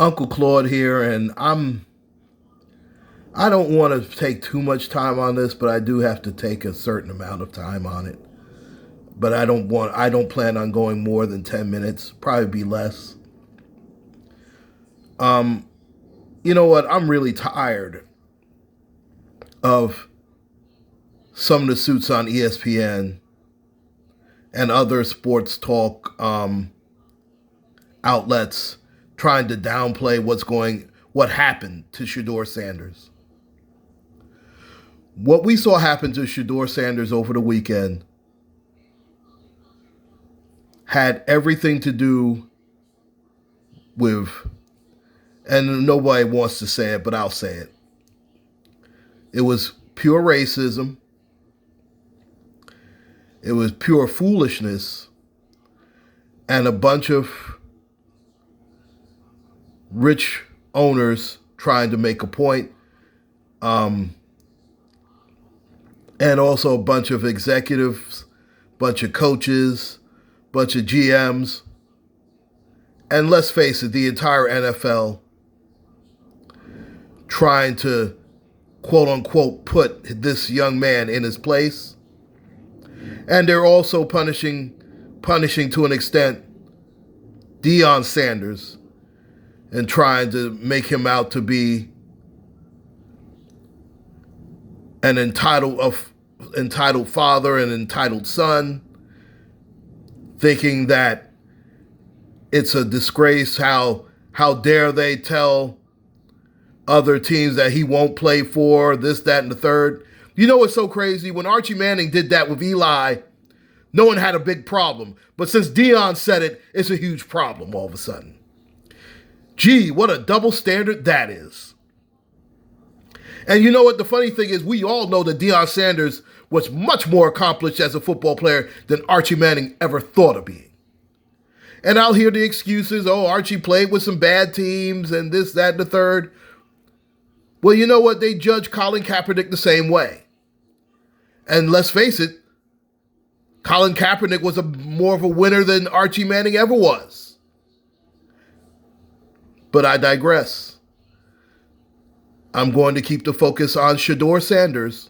Uncle Claude here, and I don't want to take too much time on this, but I do have to take a certain amount of time on it. But I don't plan on going more than 10 minutes, probably be less. Um, you know what? I'm really tired of some of the suits on ESPN and other sports talk outlets trying to downplay what happened to Shedeur Sanders. What we saw happen to Shedeur Sanders over the weekend had everything to do with, and nobody wants to say it, but I'll say it. It was pure racism. It was pure foolishness and a bunch of rich owners trying to make a point, and also a bunch of executives, bunch of coaches, bunch of GMs, and let's face it, the entire NFL trying to quote unquote put this young man in his place. And they're also punishing to an extent Deion Sanders and trying to make him out to be an entitled father and entitled son, thinking that it's a disgrace. How dare they tell other teams that he won't play for this, that, and the third. You know what's so crazy? When Archie Manning did that with Eli, no one had a big problem. But since Deion said it, it's a huge problem all of a sudden. Gee, what a double standard that is. And you know what? The funny thing is, we all know that Deion Sanders was much more accomplished as a football player than Archie Manning ever thought of being. And I'll hear the excuses, oh, Archie played with some bad teams and this, that, and the third. Well, you know what? They judge Colin Kaepernick the same way. And let's face it, Colin Kaepernick was more of a winner than Archie Manning ever was. But I digress. I'm going to keep the focus on Shedeur Sanders,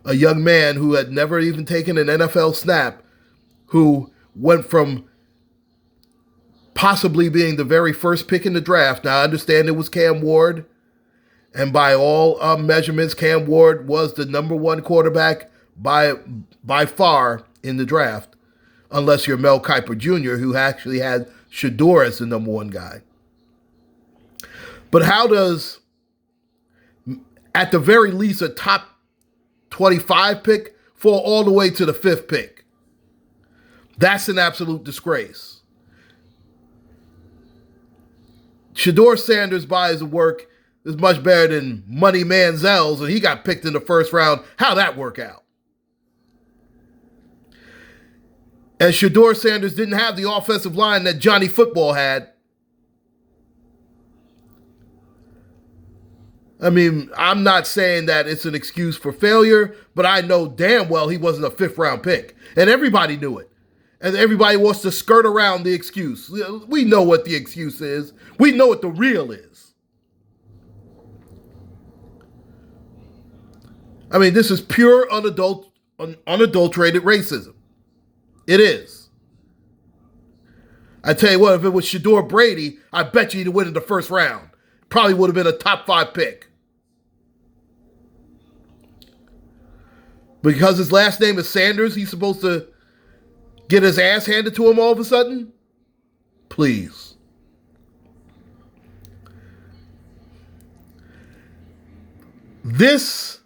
a young man who had never even taken an NFL snap, who went from possibly being the very first pick in the draft. Now, I understand it was Cam Ward, and by all measurements, Cam Ward was the number one quarterback by far in the draft, unless you're Mel Kiper Jr., who actually had Shedeur as the number one guy. But how does, at the very least, a top 25 pick fall all the way to the fifth pick? That's an absolute disgrace. Shedeur Sanders' bodies of work is much better than Money Manziel's, and he got picked in the first round. How'd that work out? And Shedeur Sanders didn't have the offensive line that Johnny Football had. I mean, I'm not saying that it's an excuse for failure, but I know damn well he wasn't a fifth-round pick. And everybody knew it. And everybody wants to skirt around the excuse. We know what the excuse is. We know what the real is. I mean, this is pure unadulterated racism. It is. I tell you what, if it was Shedeur Brady, I bet you he'd win in the first round. Probably would have been a top 5 pick. Because his last name is Sanders, he's supposed to get his ass handed to him all of a sudden? Please. This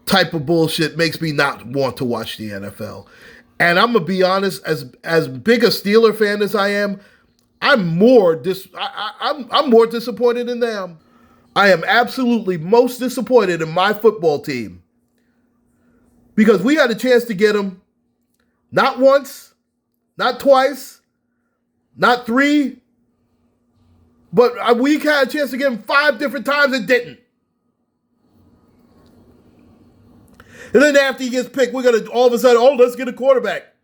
type of bullshit makes me not want to watch the NFL. And I'm going to be honest, as big a Steeler fan as I am, I'm more disappointed in them. I am absolutely most disappointed in my football team. Because we had a chance to get them not once, not twice, not 3, but we had a chance to get them 5 different times and didn't. And then after he gets picked, we're going to all of a sudden, let's get a quarterback.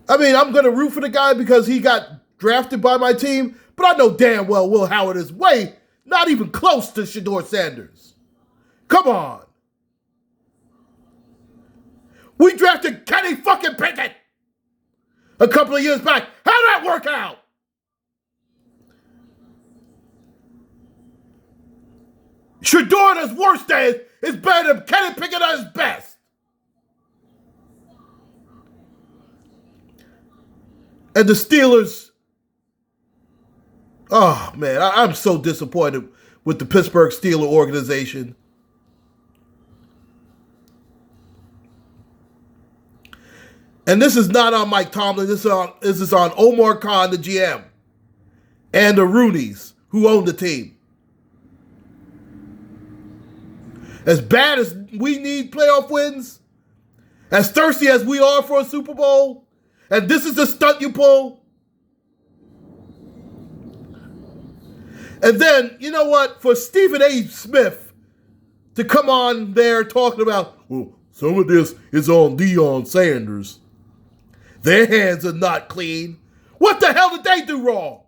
I mean, I'm going to root for the guy because he got drafted by my team, but I know damn well Will Howard is not even close to Shedeur Sanders. Come on. We drafted Kenny fucking Pickett a couple of years back. How'd that work out? Shedeur at his worst days is better than Kenny Pickett at his best. And the Steelers, oh man, I'm so disappointed with the Pittsburgh Steelers organization. And this is not on Mike Tomlin. This is on Omar Khan, the GM, and the Rooneys who own the team. As bad as we need playoff wins, as thirsty as we are for a Super Bowl, and this is the stunt you pull. And then, you know what? For Stephen A. Smith to come on there talking about, well, some of this is on Deion Sanders. Their hands are not clean. What the hell did they do wrong?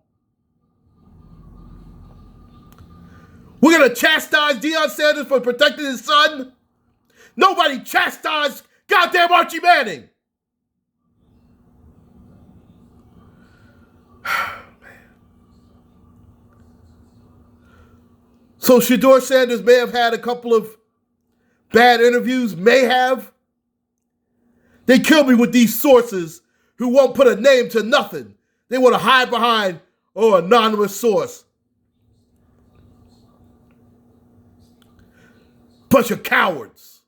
We're going to chastise Deion Sanders for protecting his son? Nobody chastised goddamn Archie Manning. So Shedeur Sanders may have had a couple of bad interviews, may have. They kill me with these sources who won't put a name to nothing. They want to hide behind, anonymous source. Bunch of cowards.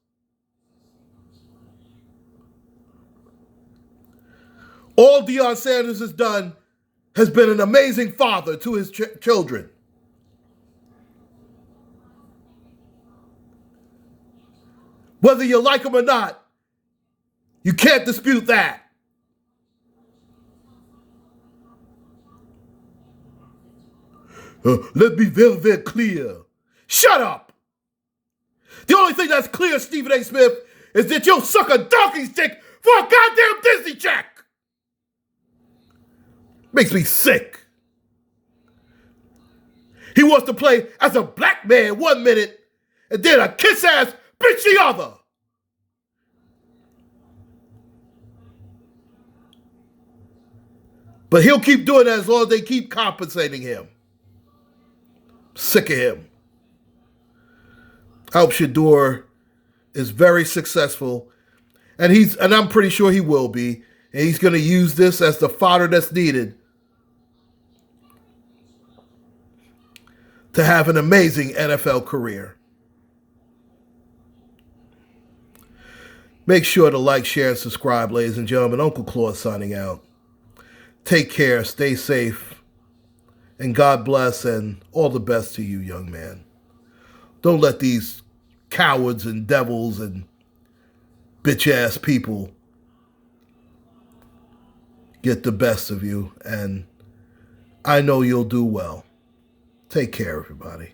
All Deion Sanders has done has been an amazing father to his children. Whether you like him or not, you can't dispute that. Let me be very, very clear. Shut up! The only thing that's clear, Stephen A. Smith, is that you'll suck a donkey's dick for a goddamn Disney check. Makes me sick. He wants to play as a black man 1 minute and then a kiss-ass bitch the other. But he'll keep doing that as long as they keep compensating him. Sick of him. I hope Shedeur is very successful. And I'm pretty sure he will be. And he's going to use this as the fodder that's needed to have an amazing NFL career. Make sure to like, share, and subscribe, ladies and gentlemen. UncleClaude signing out. Take care, stay safe, and God bless, and all the best to you, young man. Don't let these cowards and devils and bitch-ass people get the best of you, and I know you'll do well. Take care, everybody.